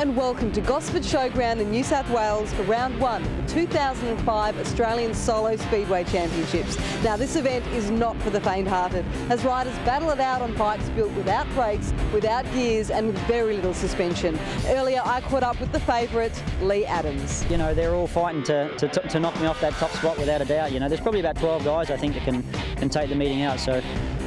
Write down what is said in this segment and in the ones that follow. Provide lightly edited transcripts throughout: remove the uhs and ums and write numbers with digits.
and welcome to Gosford Showground in New South Wales for round one of the 2005 Australian Solo Speedway Championships. Now this event is not for the faint-hearted as riders battle it out on bikes built without brakes, without gears and with very little suspension. Earlier I caught up with the favourite, Lee Adams. You know, they're all fighting to knock me off that top spot without a doubt. You know, there's probably about 12 guys I think that can take the meeting out. So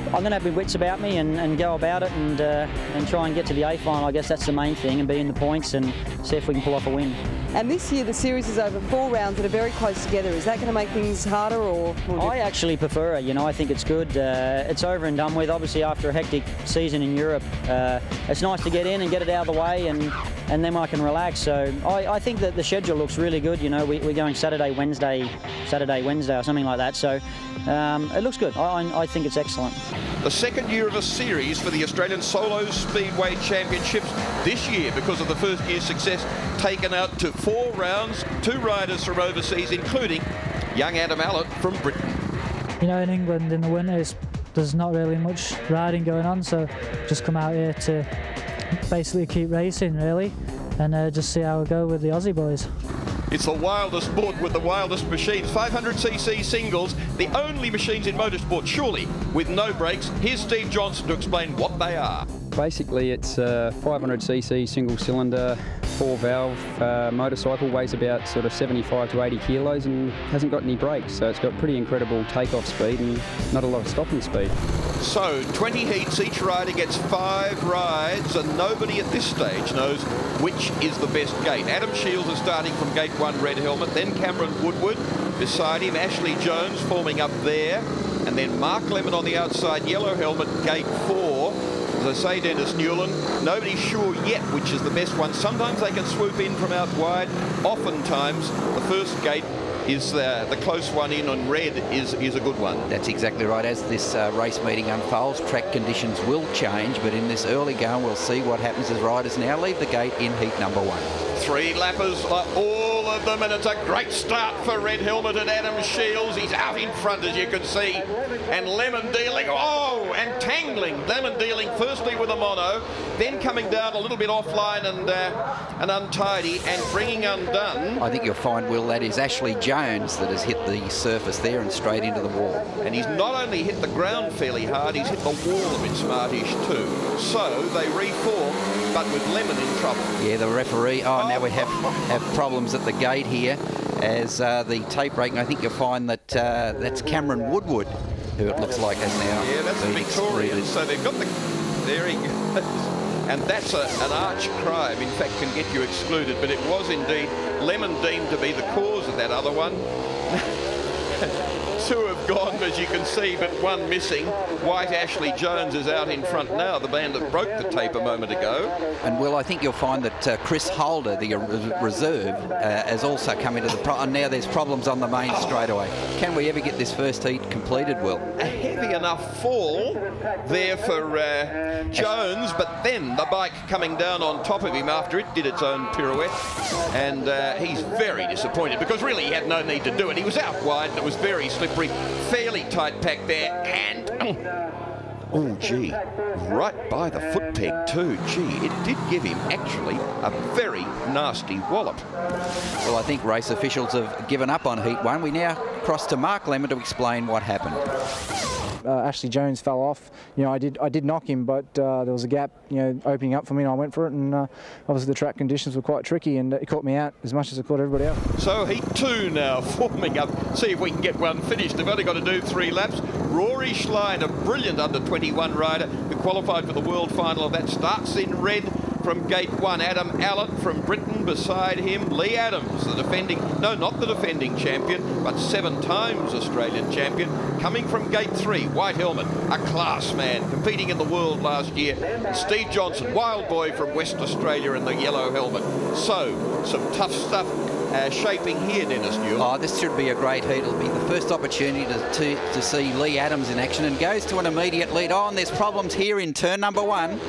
I'm going to have my wits about me and go about it and try and get to the A final. I guess that's the main thing, and be in the points and see if we can pull off a win. And this year the series is over 4 rounds that are very close together. Is that going to make things harder or I actually prefer it. You know, I think it's good. It's over and done with. Obviously after a hectic season in Europe, it's nice to get in and get it out of the way and then I can relax. So I think that the schedule looks really good. You know, we're going Saturday, Wednesday or something like that. So it looks good. I think it's excellent. The second year of a series for the Australian Solo Speedway Championships this year, because of the first year's success, taken out to 4 rounds, 2 riders from overseas, including young Adam Allett from Britain. You know, in England in the winters, there's not really much riding going on, so just come out here to basically keep racing, really, and just see how we go with the Aussie boys. It's the wildest sport with the wildest machines. 500cc singles, the only machines in motorsport, surely, with no brakes. Here's Steve Johnston to explain what they are. Basically, it's a 500cc single cylinder, 4-valve motorcycle, weighs about sort of 75 to 80 kilos and hasn't got any brakes, so it's got pretty incredible takeoff speed and not a lot of stopping speed. So 20 heats, each rider gets 5 rides, and nobody at this stage knows which is the best gate. Adam Shields is starting from gate 1, red helmet, then Cameron Woodward beside him, Ashley Jones forming up there, and then Mark Lemon on the outside, yellow helmet, gate 4. As I say, Dennis Newland, nobody's sure yet which is the best one. Sometimes they can swoop in from out wide. Oftentimes, the first gate is the close one in on red is a good one. That's exactly right. As this race meeting unfolds, track conditions will change, but in this early going, we'll see what happens as riders now leave the gate in heat number 1. 3 lappers, all of them, and it's a great start for red helmet and Adam Shields. He's out in front, as you can see, and Lemon dealing, and tangling. Lemon dealing firstly with a mono, then coming down a little bit offline and untidy, and bringing undone. I think you'll find, Will, that is Ashley Jones that has hit the surface there and straight into the wall. And he's not only hit the ground fairly hard, he's hit the wall a bit smartish too. So they reform, but with Lemon in trouble. Yeah, the referee, now we have problems at the gate here as the tape break, and I think you'll find that that's Cameron Woodward, who it looks like has now been Victorian. excluded. So they've got there he goes. And that's an arch crime, in fact, can get you excluded, but it was indeed Lemon deemed to be the cause of that other one. 2 have gone, as you can see, but 1 missing. White Ashley Jones is out in front now, the man that broke the tape a moment ago. And, Will, I think you'll find that Chris Holder, the reserve, has also come into the and now there's problems on the main straightaway. Can we ever get this first heat completed, Will? A heavy enough fall there for Jones, but then the bike coming down on top of him after it did its own pirouette, and he's very disappointed because really he had no need to do it. He was out wide and it was very slippery, fairly tight pack there, and oh gee, right by the foot peg too. Gee, it did give him actually a very nasty wallop. Well, I think race officials have given up on heat 1. We now cross to Mark Lemon to explain what happened. Ashley Jones fell off. You know, I did knock him, but there was a gap, you know, opening up for me, and I went for it. And obviously the track conditions were quite tricky, and it caught me out as much as it caught everybody else. So heat 2 now forming up. See if we can get one finished. They've only got to do 3 laps. Rory Schlein, a brilliant under-21 rider who qualified for the world final of that, starts in red from gate 1. Adam Allett from Britain beside him. Lee Adams, the defending, no, not the defending champion, but 7 times Australian champion, coming from gate 3. White helmet, a class man, competing in the world last year. Steve Johnston, wild boy from West Australia in the yellow helmet. So, some tough stuff shaping here, Dennis Newell. This should be a great heat. It'll be the first opportunity to see Lee Adams in action, and goes to an immediate lead on. There's problems here in turn number 1.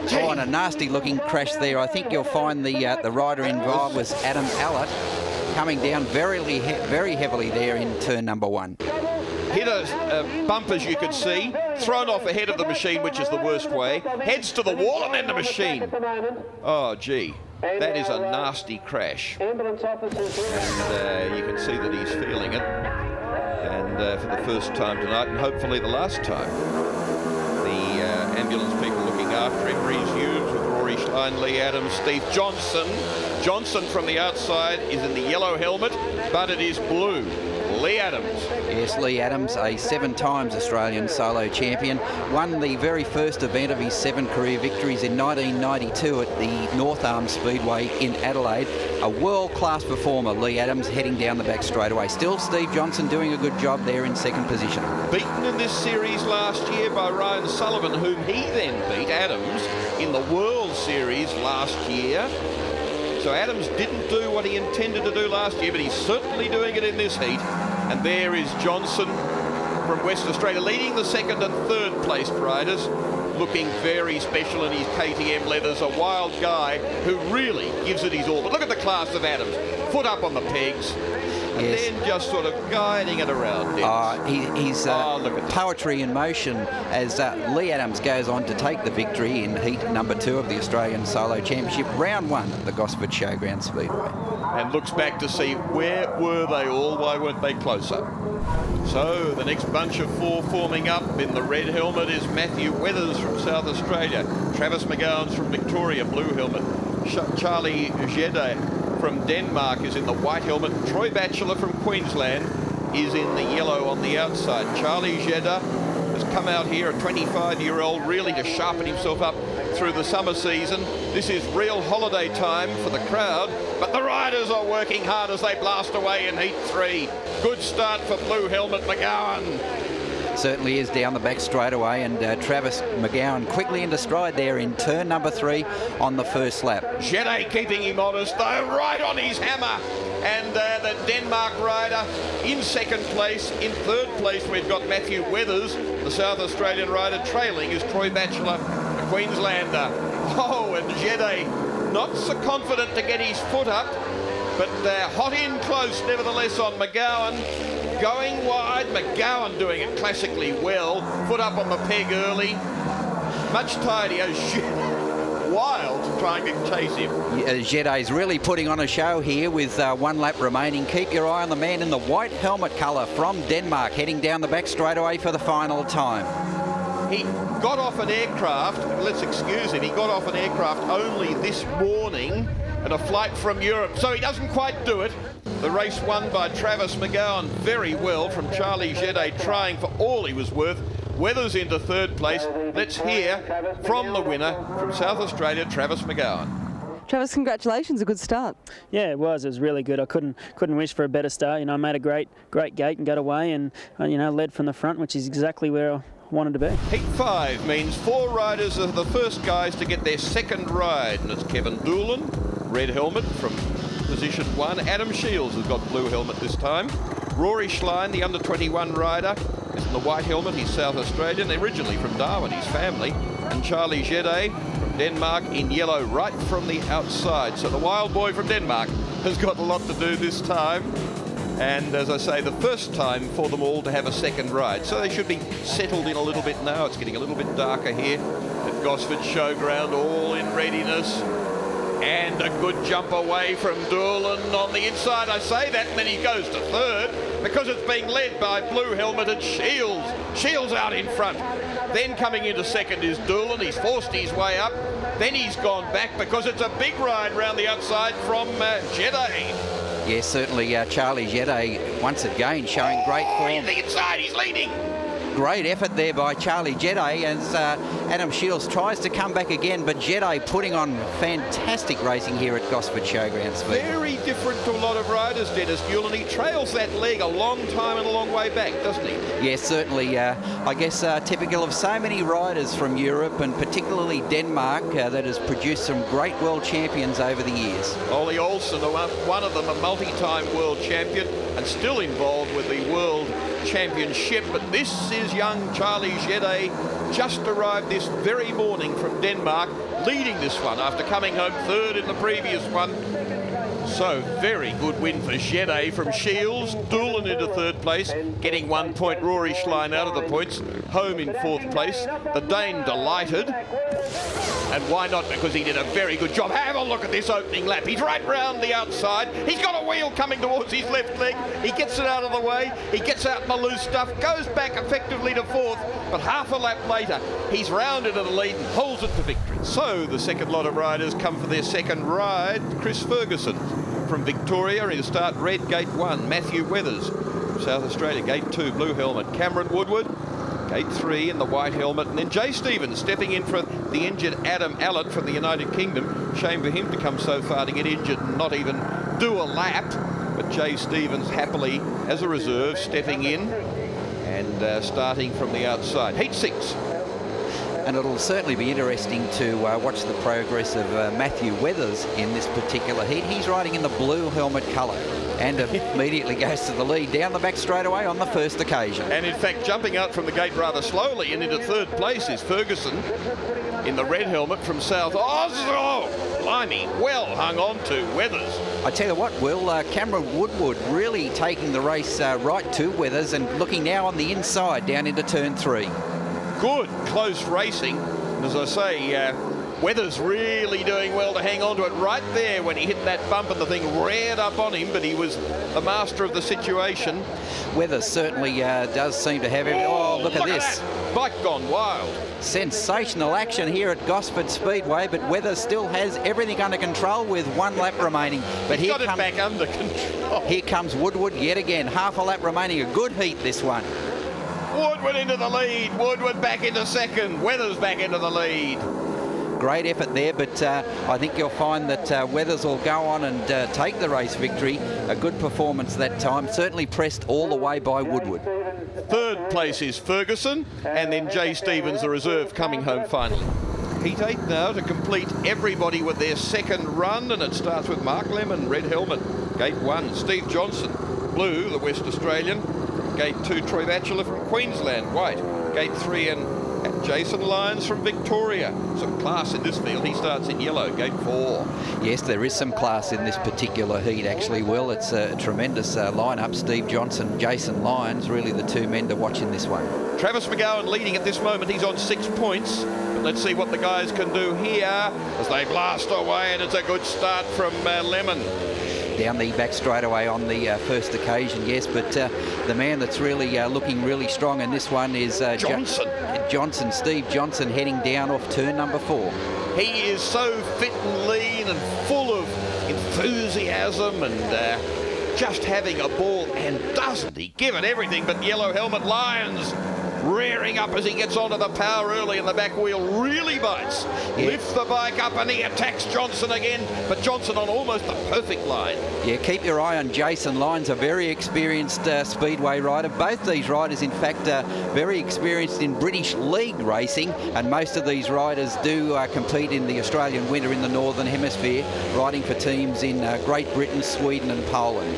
And a nasty looking crash there. I think you'll find the rider involved was Adam Allett, coming down very heavily there in turn number 1. Hit a bump, as you could see, thrown off ahead of the machine, which is the worst way, heads to the wall and then the machine. Oh, gee. That is a nasty crash. And you can see that he's feeling it. And for the first time tonight, and hopefully the last time, the ambulance people looking after him resumes with Rory Schlein, Lee Adams, Steve Johnson. Johnson from the outside is in the yellow helmet, but it is blue. Lee Adams. Yes, Lee Adams, a 7 times Australian solo champion, won the very first event of his 7 career victories in 1992 at the North Arm Speedway in Adelaide. A world-class performer, Lee Adams, heading down the back straightaway. Still Steve Johnson doing a good job there in 2nd position. Beaten in this series last year by Ryan Sullivan, whom he then beat, Adams, in the World Series last year. So Adams didn't do what he intended to do last year, but he's certainly doing it in this heat. And there is Johnson from West Australia, leading the 2nd and 3rd placed riders, looking very special in his KTM leathers, a wild guy who really gives it his all. But look at the class of Adams, foot up on the pegs, and yes, then just sort of guiding it around. He's poetry in motion as Lee Adams goes on to take the victory in heat number 2 of the Australian Solo Championship, round 1 at the Gosford Showground Speedway. And looks back to see where were they all, why weren't they closer? So the next bunch of 4 forming up. In the red helmet is Matthew Weathers from South Australia. Travis McGowan's from Victoria, blue helmet. Charlie Jede from Denmark is in the white helmet. Troy Batchelor from Queensland is in the yellow on the outside. Charlie Jede has come out here, a 25-year-old, really to sharpen himself up through the summer season. This is real holiday time for the crowd, but the riders are working hard as they blast away in heat 3. Good start for blue helmet McGowan. Certainly is down the back straight away, and Travis McGowan quickly into stride there in turn number 3 on the first lap. Jede keeping him honest, though, right on his hammer. And the Denmark rider in 2nd place. In 3rd place, we've got Matthew Weathers. The South Australian rider trailing is Troy Batchelor, the Queenslander. Oh, and Jede not so confident to get his foot up, but hot in close nevertheless on McGowan. Going wide, McGowan doing it classically well. Foot up on the peg early. Much tidier. Wild trying to chase him. Jede's really putting on a show here with 1 lap remaining. Keep your eye on the man in the white helmet colour from Denmark, heading down the back straightaway for the final time. He got off an aircraft, let's excuse him, he got off an aircraft only this morning at a flight from Europe, so he doesn't quite do it. The race won by Travis McGowan very well from Charlie Jede, trying for all he was worth. Weathers into 3rd place. Let's hear from the winner from South Australia, Travis McGowan. Travis, congratulations, a good start. Yeah, it was really good. I couldn't wish for a better start. You know, I made a great gate and got away, and you know, led from the front, which is exactly where I wanted to be. Heat 5 means 4 riders are the first guys to get their 2nd ride, and it's Kevin Doolan, red helmet from position 1. Adam Shields has got blue helmet this time. Rory Schlein, the under-21 rider, is in the white helmet. He's South Australian, originally from Darwin, his family. And Charlie Jede from Denmark in yellow right from the outside. So the wild boy from Denmark has got a lot to do this time. And as I say, the first time for them all to have a 2nd ride. So they should be settled in a little bit now. It's getting a little bit darker here at Gosford Showground, all in readiness. And a good jump away from Doolan on the inside. I say that, and then he goes to 3rd because it's being led by blue helmeted Shields. Shields out in front. Then coming into 2nd is Doolan. He's forced his way up. Then he's gone back because it's a big ride round the outside from Jede. Yes, certainly Charlie Jede once again showing great form. In the inside, he's leading. Great effort there by Charlie Jede as Adam Shields tries to come back again, but Jede putting on fantastic racing here at Gosford Showground Speedway. Very different to a lot of riders, Dennis Newell, and he trails that leg a long time and a long way back, doesn't he? Yes, certainly. I guess typical of so many riders from Europe, and particularly Denmark, that has produced some great world champions over the years. Ole Olsen, one of them, a multi-time world champion and still involved with the World Championship. But this is young Charlie Jede, just arrived this very morning from Denmark, leading this one after coming home 3rd in the previous one. So very good win for Jaye from Shields, Doolan into third place, getting 1 point. Rory Schlein out of the points, home in fourth place. The Dane delighted, and why not? Because he did a very good job. Have a look at this opening lap. He's right round the outside. He's got a wheel coming towards his left leg. He gets it out of the way. He gets out in the loose stuff, goes back effectively to fourth, but half a lap later, he's round into the lead and holds it to victory. So the second lot of riders come for their second ride. Chris Ferguson from Victoria, he'll start red, gate 1. Matthew Weathers from South Australia, gate 2, blue helmet. Cameron Woodward, gate 3 in the white helmet. And then Jaye STEVENS stepping in for the injured Adam Allett from the United Kingdom. Shame for him to come so far to get injured and not even do a lap. But Jaye STEVENS happily, as a reserve, stepping in and starting from the outside. Heat 6. And it'll certainly be interesting to watch the progress of Matthew Weathers in this particular heat. He's riding in the blue helmet colour and immediately goes to the lead down the back straight away on the first occasion. And in fact, jumping out from the gate rather slowly and into third place is Ferguson in the red helmet from South Oz. Oh, blimey, well hung on to Weathers. I tell you what, Will, Cameron Woodward really taking the race right to Weathers and looking now on the inside down into turn 3. Good close racing. As I say, Weathers really doing well to hang on to it right there when he hit that bump and the thing reared up on him, but he was the master of the situation. Weathers certainly does seem to have everything. Oh, look at this. That. Bike gone wild. Sensational action here at Gosford Speedway, but Weathers still has everything under control with 1 lap remaining. But He's got it back under control. Here comes Woodward yet again. Half a lap remaining. A good heat, this one. Woodward into the lead. Woodward back into second. Weathers back into the lead. Great effort there, but I think you'll find that Weathers will go on and take the race victory. A good performance that time, certainly pressed all the way by Woodward. Third place is Ferguson, and then Jaye STEVENS, the reserve, coming home finally. Heat 8 now to complete everybody with their second run, and it starts with Mark Lemon, red helmet, gate 1. Steve Johnson, blue, the West Australian. Gate 2, Troy Batchelor from Queensland, white. Gate 3, and Jason Lyons from Victoria. Some class in this field. He starts in yellow, gate 4. Yes, there is some class in this particular heat, actually, Will. It's a tremendous lineup. Steve Johnson, Jason Lyons, really the two men to watch in this one. Travis McGowan leading at this moment. He's on 6 points. But let's see what the guys can do here as they blast away, and it's a good start from Lemon. Down the back straight away on the first occasion, yes, but the man that's really looking really strong in this one is Johnson. Steve Johnson, heading down off turn number 4. He is so fit and lean and full of enthusiasm and just having a ball, and doesn't he give it everything? But yellow helmet Lyons rearing up as he gets onto the power early, and the back wheel really bites. Yeah. Lifts the bike up and he attacks Johnson again, but Johnson on almost the perfect line. Yeah, keep your eye on Jason Lyons, a very experienced Speedway rider. Both these riders, in fact, very experienced in British League racing, and most of these riders do compete in the Australian winter in the Northern Hemisphere, riding for teams in Great Britain, Sweden and Poland.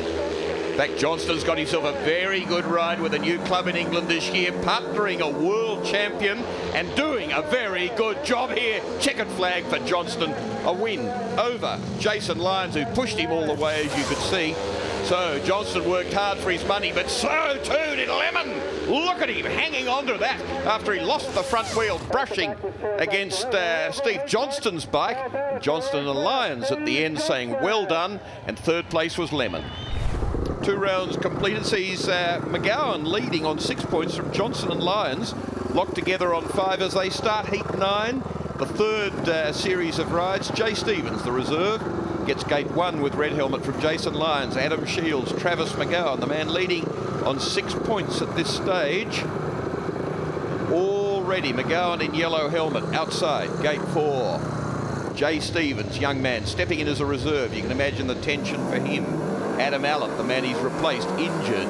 In fact, Johnston's got himself a very good ride with a new club in England this year, partnering a world champion and doing a very good job here. Checkered flag for Johnston, a win over Jason Lyons, who pushed him all the way, as you could see. So Johnston worked hard for his money, but so too did Lemon. Look at him hanging on to that after he lost the front wheel, brushing against Steve Johnston's bike. Johnston and Lyons at the end saying well done, and third place was Lemon. 2 rounds completed sees McGowan leading on 6 points from Johnson and Lyons, locked together on 5 as they start heat 9. The third series of rides. Jaye STEVENS, the reserve, gets gate 1 with red helmet from Jason Lyons. Adam Shields, Travis McGowan, the man leading on 6 points at this stage. Already McGowan in yellow helmet outside gate 4. Jaye STEVENS, young man, stepping in as a reserve. You can imagine the tension for him. Adam Allett, the man he's replaced, injured.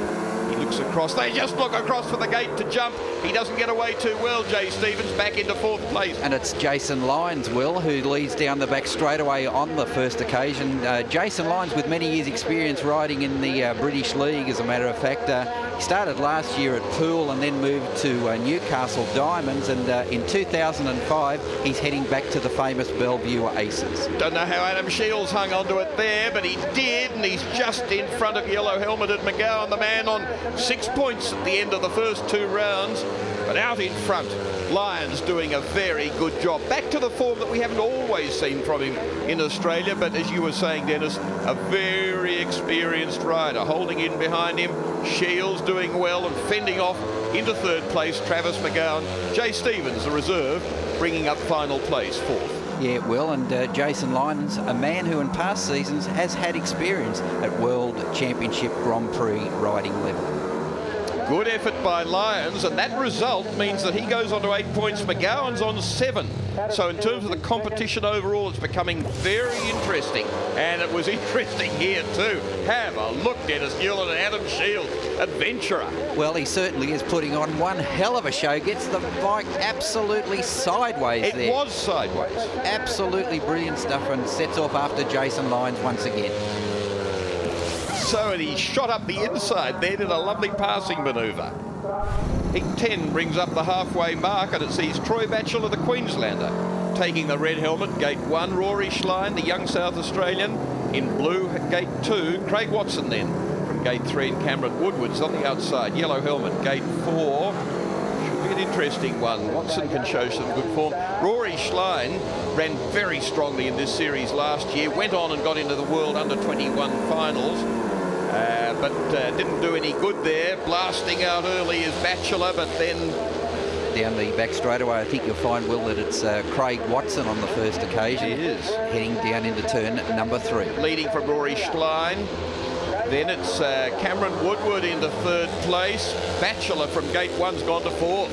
He looks across. They just look across for the gate to jump. He doesn't get away too well. Jaye STEVENS back into 4th place. And it's Jason Lyons, Will, who leads down the back straight away on the first occasion. Jason Lyons, with many years' experience riding in the British League, as a matter of fact. He started last year at Poole and then moved to Newcastle Diamonds. And in 2005, he's heading back to the famous Bellevue Aces. Don't know how Adam Shields hung onto it there, but he did, and he's just in front of Yellow Helmeted McGowan, the man on 6 points at the end of the first 2 rounds. But out in front, Lyons doing a very good job. Back to the form that we haven't always seen from him in Australia, but as you were saying, Dennis, a very experienced rider. Holding in behind him, Shields doing well and fending off into 3rd place, Travis McGowan. Jaye STEVENS, the reserve, bringing up final place, 4th. Yeah, well, and Jason Lyons, a man who in past seasons has had experience at World Championship Grand Prix riding level. Good effort by Lyons, and that result means that he goes on to 8 points. McGowan's on 7. So in terms of the competition overall, it's becoming very interesting. And it was interesting here too. Have a look, Dennis Newland and Adam Shields, adventurer. Well, he certainly is putting on one hell of a show. Gets the bike absolutely sideways there. It was sideways. Absolutely brilliant stuff, and sets off after Jason Lyons once again. So, and he shot up the inside then in a lovely passing manoeuvre. Heat 10 brings up the halfway mark, and it sees Troy Batchelor, the Queenslander, taking the red helmet. Gate 1, Rory Schlein, the young South Australian. In blue, gate 2, Craig Watson then. From gate 3, and Cameron Woodward's on the outside. Yellow helmet, gate 4. Should be an interesting one. Watson can show some good form. Rory Schlein ran very strongly in this series last year. Went on and got into the World Under-21 finals. But didn't do any good there. Blasting out early is Batchelor, but then down the back straightaway, I think you'll find, Will, that it's Craig Watson on the first occasion. It is. Heading down into turn number 3. Leading from Rory Schlein. Then it's Cameron Woodward into 3rd place. Batchelor from gate 1's gone to 4th.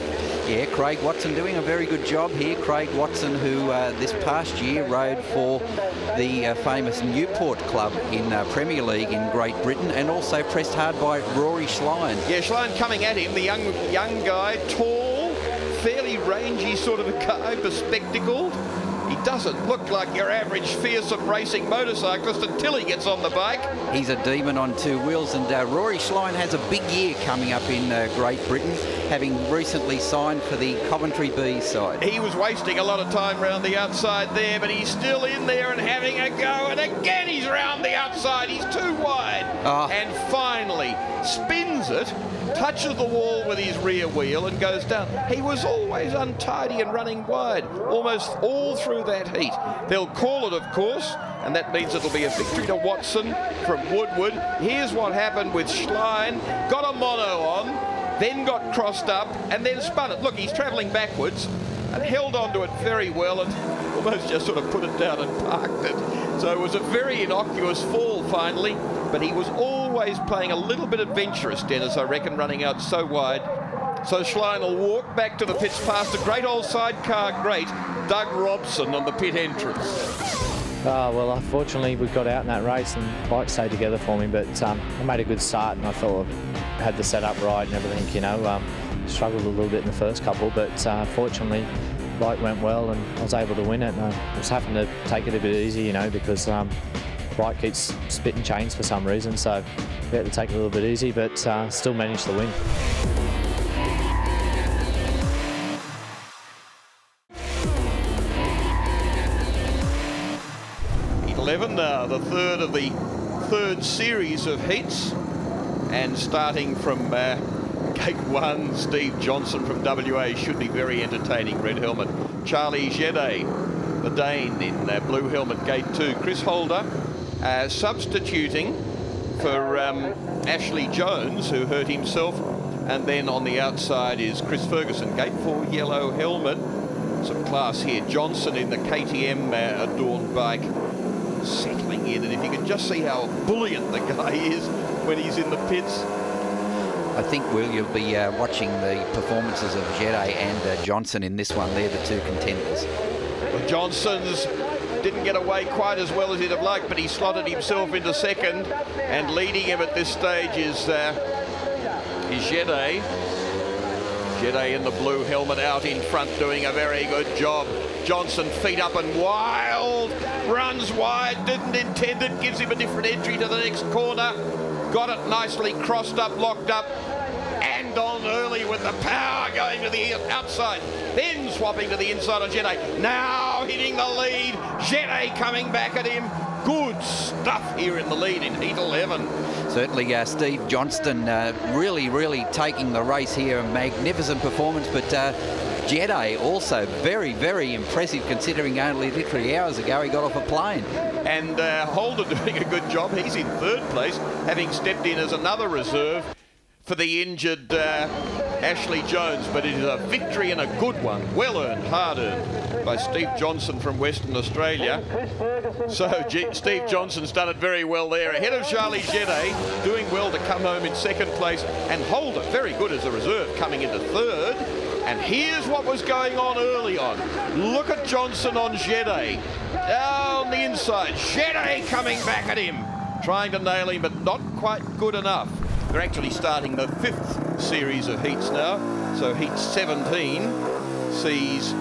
Yeah, Craig Watson doing a very good job here. Craig Watson, who this past year rode for the famous Newport Club in Premier League in Great Britain, and also pressed hard by Rory Schlein. Yeah, Schlein coming at him, the young guy, tall, fairly rangy sort of a guy, bespectacled. He doesn't look like your average fearsome racing motorcyclist until he gets on the bike. He's a demon on 2 wheels, and Rory Schlein has a big year coming up in Great Britain, having recently signed for the Coventry Bees side. He was wasting a lot of time round the outside there, but he's still in there and having a go, and again he's round the outside. He's too wide. And finally spins it, touches the wall with his rear wheel and goes down. He was always untidy and running wide almost all through that heat. They'll call it, of course, and that means it'll be a victory to Watson from Woodward. Here's what happened with Schlein. Got a mono on, then got crossed up, and then spun it. Look, he's travelling backwards and held on to it very well and almost just sort of put it down and parked it. So it was a very innocuous fall finally, but he was always playing a little bit adventurous, Dennis, I reckon, running out so wide. So Schlein will walk back to the pits past a great old sidecar great, Doug Robson, on the pit entrance. Well, unfortunately, we got out in that race and the bike stayed together for me, but I made a good start and I felt I had the setup right and everything, you know. Struggled a little bit in the first couple, but fortunately, the bike went well and I was able to win it. And I was having to take it a bit easy, you know, because the bike keeps spitting chains for some reason, so we had to take it a little bit easy, but still managed to win. 11 now, the third of the third series of heats, and starting from gate 1, Steve Johnson from WA should be very entertaining. Red helmet, Charlie Jede, the Dane, in blue helmet, gate 2. Chris Holder substituting for Ashley Jones, who hurt himself, and then on the outside is Chris Ferguson, gate 4, yellow helmet. Some class here. Johnson in the KTM adorned bike, settling in, and if you can just see how buoyant the guy is when he's in the pits. I think, Will, you'll be watching the performances of Jede and Johnson in this one. They're the two contenders. Well, Johnson's Didn't get away quite as well as he'd have liked, but he slotted himself into second, and leading him at this stage is Jaye. Jaye in the blue helmet out in front, doing a very good job. Johnson feet up and wild, runs wide, didn't intend it, gives him a different entry to the next corner. Got it nicely crossed up, locked up, and on early with the power going to the outside. Then swapping to the inside on Jaye. Now hitting the lead. Jaye coming back at him. Good stuff here in the lead in Heat 11. Certainly Steve Johnston really taking the race here. A magnificent performance, but Jaye also very impressive, considering only literally hours ago he got off a plane. And Holder doing a good job. He's in third place, having stepped in as another reserve for the injured Ashley Jones, but it is a victory and a good one. Well earned, hard earned by Steve Johnson from Western Australia. So Steve Johnson's done it very well there, ahead of Charlie Jaye, doing well to come home in second place, and Holder very good as a reserve coming into third. And here's what was going on early on. Look at Johnson on Jaye, down the inside. Jaye coming back at him, trying to nail him, but not quite good enough. They're actually starting the 5th series of heats now. So heat 17 sees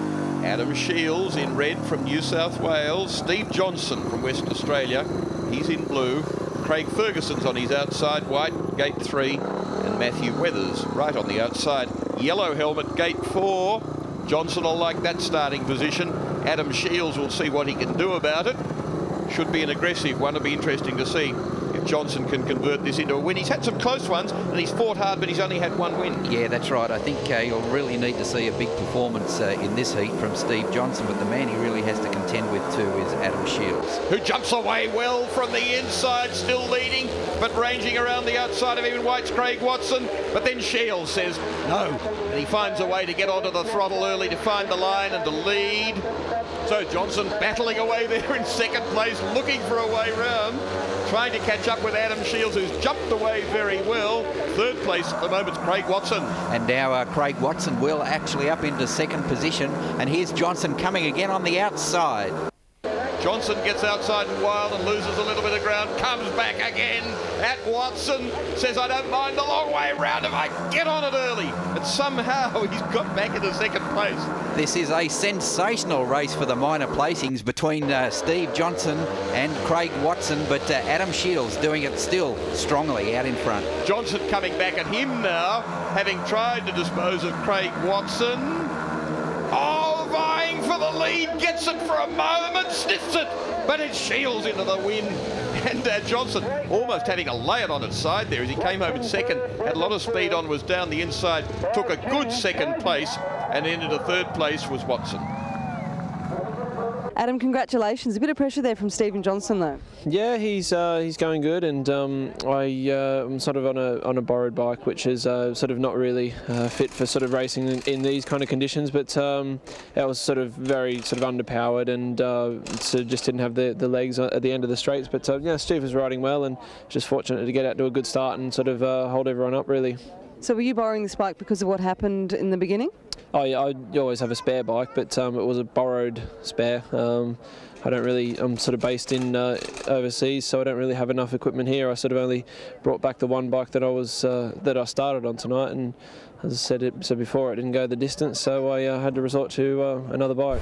Adam Shields in red from New South Wales, Steve Johnson from Western Australia, he's in blue, Craig Ferguson's on his outside white, gate 3, and Matthew Weathers right on the outside. Yellow helmet, gate 4. Johnson will like that starting position. Adam Shields will see what he can do about it. Should be an aggressive one. It'll be interesting to see if Johnson can convert this into a win. He's had some close ones and he's fought hard, but he's only had one win. Yeah, that's right. I think you'll really need to see a big performance in this heat from Steve Johnson, but the man he really has to contend with too is Adam Shields, who jumps away well from the inside, still leading, but ranging around the outside of him in white's Craig Watson. But then Shields says no, and he finds a way to get onto the throttle early to find the line and to lead. So Johnson battling away there in second place, looking for a way round, trying to catch up with Adam Shields, who's jumped away very well. Third place at the moment's Craig Watson. And now Craig Watson will actually up into second position. And here's Johnson coming again on the outside. Johnson gets outside and wild and loses a little bit of ground, comes back again at Watson, says I don't mind the long way round if I get on it early. And somehow he's got back into second place. This is a sensational race for the minor placings between Steve Johnson and Craig Watson, but Adam Shields doing it still strongly out in front. Johnson coming back at him now, having tried to dispose of Craig Watson. Oh, vying for the lead, gets it for a moment, sniffs it, but it's Shields into the win. And Johnson almost having a lay it on its side there as he came home in second, had a lot of speed on, was down the inside, took a good second place, and into third place was Watson. Adam, congratulations. A bit of pressure there from Stephen Johnson, though. Yeah, he's going good, and I'm sort of on a borrowed bike, which is sort of not really fit for sort of racing in these kind of conditions. But I was sort of very sort of underpowered, and so just didn't have the legs at the end of the straights. But yeah, Steve was riding well, and just fortunate to get out to a good start and sort of hold everyone up really. So were you borrowing this bike because of what happened in the beginning? Oh yeah, I always have a spare bike, but it was a borrowed spare. I don't really, I'm sort of based in overseas, so I don't really have enough equipment here. I sort of only brought back the one bike that I started on tonight, and as I said before, it didn't go the distance, so I had to resort to another bike.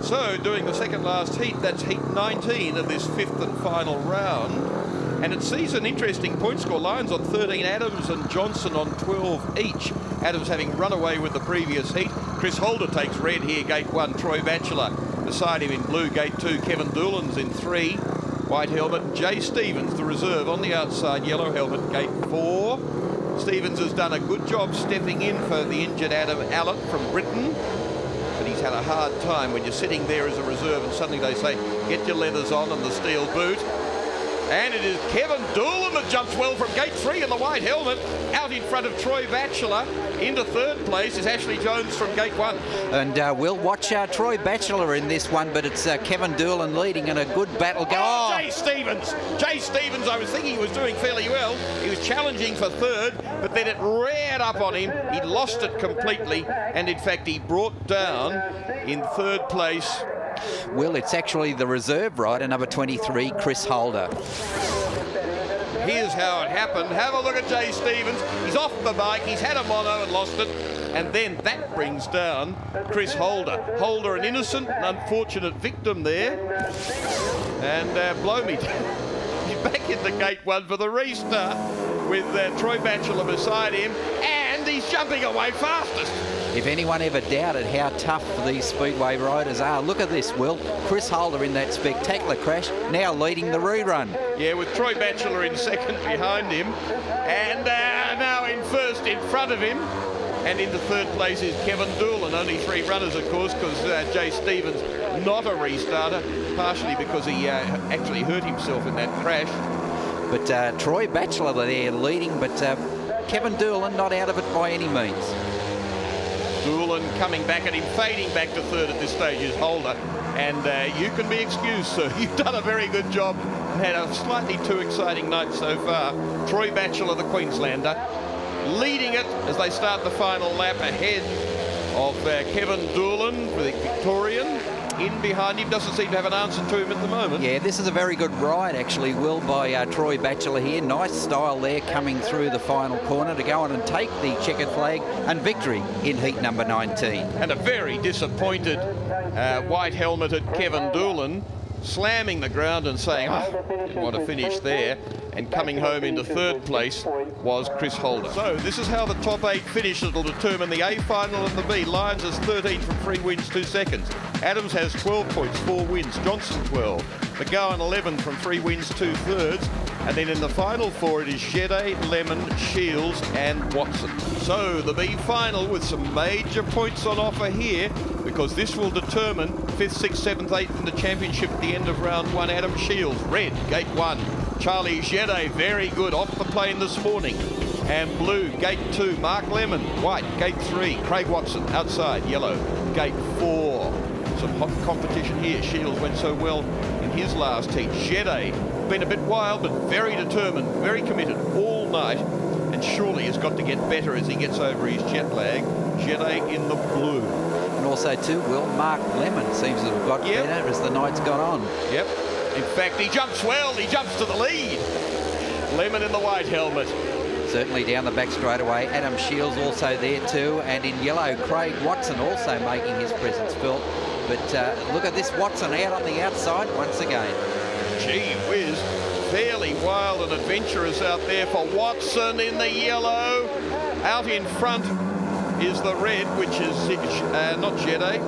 So doing the second last heat, that's heat 19 of this 5th and final round. And it sees an interesting point score. Lyons on 13, Adams and Johnson on 12 each. Adams having run away with the previous heat. Chris Holder takes red here, gate 1. Troy Batchelor beside him in blue, gate 2. Kevin Doolan's in 3. White helmet. Jaye STEVENS, the reserve, on the outside. Yellow helmet, gate 4. Stevens has done a good job stepping in for the injured Adam Allett from Britain. But he's had a hard time when you're sitting there as a reserve and suddenly they say, get your leathers on and the steel boot. And it is Kevin Doolan that jumps well from gate 3 in the white helmet. Out in front of Troy Batchelor. Into third place is Ashley Jones from gate 1. And we'll watch Troy Batchelor in this one, but it's Kevin Doolan leading and a good battle. Jaye STEVENS. Jaye STEVENS, I was thinking he was doing fairly well. He was challenging for third, but then it reared up on him. He lost it completely, and in fact he brought down in third place Well, it's actually the reserve rider, number 23, Chris Holder. Here's how it happened. Have a look at Jaye STEVENS. He's off the bike. He's had a mono and lost it. And then that brings down Chris Holder. Holder, an innocent and unfortunate victim there. And blow me. He's back into gate 1 for the restart with Troy Batchelor beside him. And he's jumping away fastest. If anyone ever doubted how tough these Speedway riders are, look at this, Will. Chris Holder in that spectacular crash, now leading the rerun. Yeah, with Troy Batchelor in second behind him, and now in first in front of him. And into third place is Kevin Doolan, only 3 runners, of course, because Jaye STEVENS not a restarter, partially because he actually hurt himself in that crash. But Troy Batchelor there leading, but Kevin Doolan not out of it by any means. Doolan coming back at him, fading back to third at this stage is Holder. And you can be excused, sir. You've done a very good job and had a slightly too exciting night so far. Troy Batchelor, the Queenslander, leading it as they start the final lap ahead of Kevin Doolan, the Victorian. In behind him, doesn't seem to have an answer to him at the moment. Yeah, this is a very good ride, actually, Will, by Troy Batchelor here. Nice style there coming through the final corner to go on and take the checkered flag and victory in heat number 19. And a very disappointed white-helmeted Kevin Doolan slamming the ground and saying, oh, didn't want to finish there. And coming home into third place was Chris Holder. So this is how the top 8 finishes will determine the A final and the B. Lyons has 13 from 3 wins, 2 seconds. Adams has 12 points, 4 wins. Johnston 12. McGowan 11 from 3 wins, 2 thirds. And then in the final 4 it is Jede, Lemon, Shields and Watson. So the B final with some major points on offer here, because this will determine 5th, 6th, 7th, 8th in the championship at the end of round 1. Adam Shields, red, gate 1. Charlie Jede, very good, off the plane this morning. And blue, gate 2. Mark Lemon, white, gate 3. Craig Watson, outside, yellow, gate 4. Some hot competition here. Shields went so well in his last heat. Jede, been a bit wild, but very determined, very committed all night. And surely has got to get better as he gets over his jet lag. Jede in the blue. And also, too, Will, Mark Lemon seems to have got better as the night's gone on. Yep. In fact, he jumps well. He jumps to the lead. Lemon in the white helmet. Certainly down the back straight away. Adam Shields also there too. And in yellow, Craig Watson also making his presence felt. But look at this, Watson out on the outside once again. Gee whiz. Fairly wild and adventurous out there for Watson in the yellow. Out in front is the red, which is not Jede.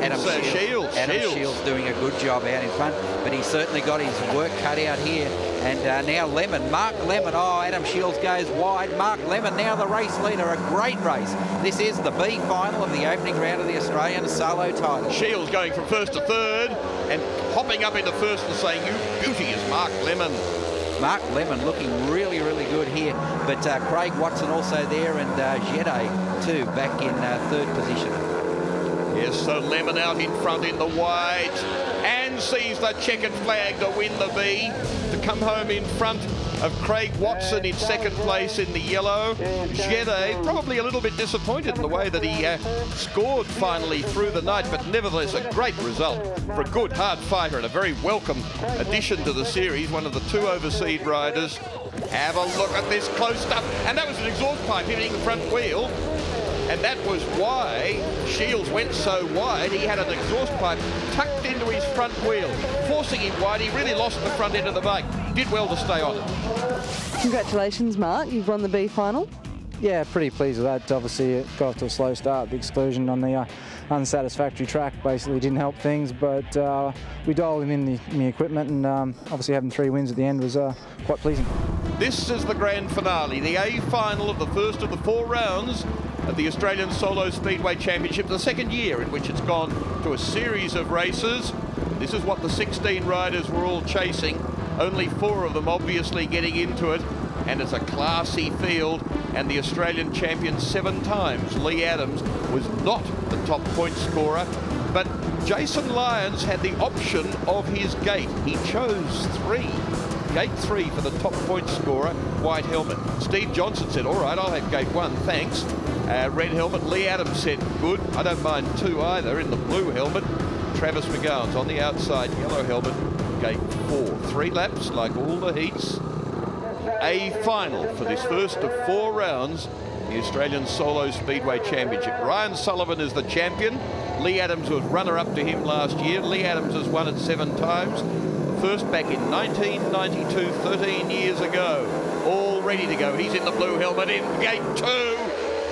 Adam Shields. Adam Shields doing a good job out in front, but he's certainly got his work cut out here. And now Lemon, Mark Lemon. Oh, Adam Shields goes wide. Mark Lemon, now the race leader. A great race. This is the B final of the opening round of the Australian Solo title. Shields going from first to third and hopping up into first and saying, "You beauty," is Mark Lemon. Mark Lemon looking really, really good here. But Craig Watson also there, and Jede too back in third position. Yes, so Lemon out in front in the white and sees the checkered flag to win the B, to come home in front of Craig Watson in second place in the yellow. Jede probably a little bit disappointed in the way that he scored finally through the night, but nevertheless a great result for a good hard fighter and a very welcome addition to the series, one of the 2 overseas riders. Have a look at this close up, and that was an exhaust pipe hitting the front wheel. And that was why Shields went so wide. He had an exhaust pipe tucked into his front wheel, forcing him wide. He really lost the front end of the bike. Did well to stay on it. Congratulations, Mark. You've won the B final. Yeah, pretty pleased with that. Obviously, it got off to a slow start. The exclusion on the unsatisfactory track basically didn't help things, but we dialed in the equipment, and obviously having 3 wins at the end was quite pleasing. This is the grand finale, the A final of the first of the 4 rounds of the Australian Solo Speedway Championship, the 2nd year in which it's gone to a series of races. This is what the 16 riders were all chasing, only 4 of them obviously getting into it, and it's a classy field, and the Australian champion 7 times, Lee Adams, was not the top point scorer, but Jason Lyons had the option of his gate. He chose 3. Gate 3 for the top point scorer, white helmet. Steve Johnson said, all right, I'll have gate 1, thanks. Red helmet, Lee Adams said, good, I don't mind 2 either in the blue helmet. Travis McGowan's on the outside, yellow helmet, gate 4. 3 laps, like all the heats. A final for this first of 4 rounds, the Australian Solo Speedway Championship. Ryan Sullivan is the champion. Lee Adams was runner-up to him last year. Lee Adams has won it 7 times. First back in 1992, 13 years ago. All ready to go. He's in the blue helmet in gate 2.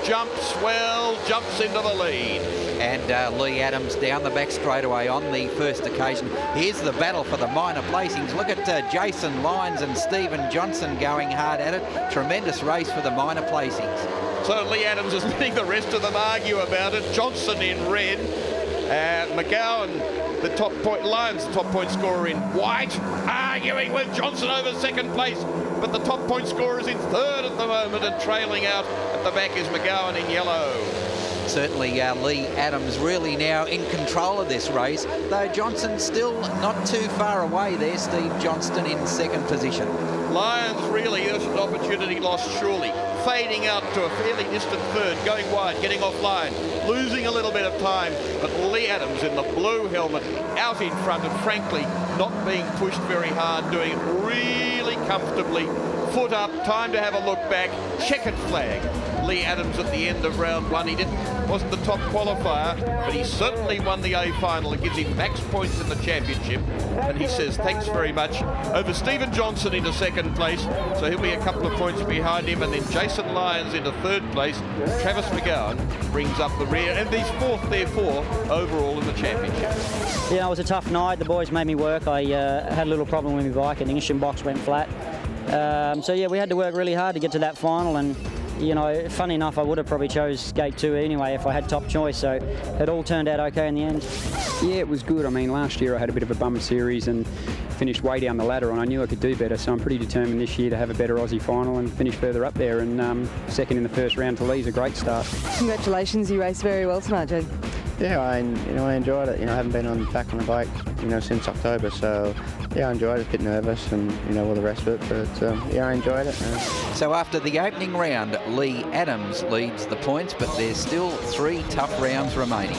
Jumps well, jumps into the lead. And Lee Adams down the back straightaway on the first occasion. Here's the battle for the minor placings. Look at Jason Lyons and Stephen Johnson going hard at it. Tremendous race for the minor placings. So Lee Adams is letting the rest of them argue about it. Johnson in red. McGowan, the top point, Lyons, the top point scorer in white, arguing with Johnson over second place. But the top point scorer is in third at the moment, and trailing out at the back is McGowan in yellow. Certainly Lee Adams really now in control of this race, though Johnson still not too far away there. Steve Johnston in second position. Lyons really is an opportunity lost surely. Fading out to a fairly distant third, going wide, getting offline, losing a little bit of time. But Lee Adams in the blue helmet out in front, and frankly not being pushed very hard, doing it really comfortably. Foot up, time to have a look back. Checkered flag. Lee Adams at the end of round 1. He wasn't the top qualifier, but he certainly won the A final. It gives him max points in the championship. And he says thanks very much over Stephen Johnson into second place. So he'll be a couple of points behind him. And then Jason Lyons into third place. Travis McGowan brings up the rear. And he's fourth, therefore, overall in the championship. Yeah, it was a tough night. The boys made me work. I had a little problem with my bike, and the ignition box went flat. So yeah, we had to work really hard to get to that final, and you know, funny enough, I would have probably chose gate 2 anyway if I had top choice, so it all turned out okay in the end. Yeah, it was good. I mean, last year I had a bit of a bum series and finished way down the ladder, and I knew I could do better, so I'm pretty determined this year to have a better Aussie final and finish further up there, and second in the first round to Lee's a great start. Congratulations, you raced very well tonight, Jane. Yeah, I enjoyed it. I haven't been back on the bike, since October. So, yeah, I enjoyed it. A bit nervous, and all the rest of it. But yeah, I enjoyed it. So after the opening round, Lee Adams leads the points, but there's still 3 tough rounds remaining.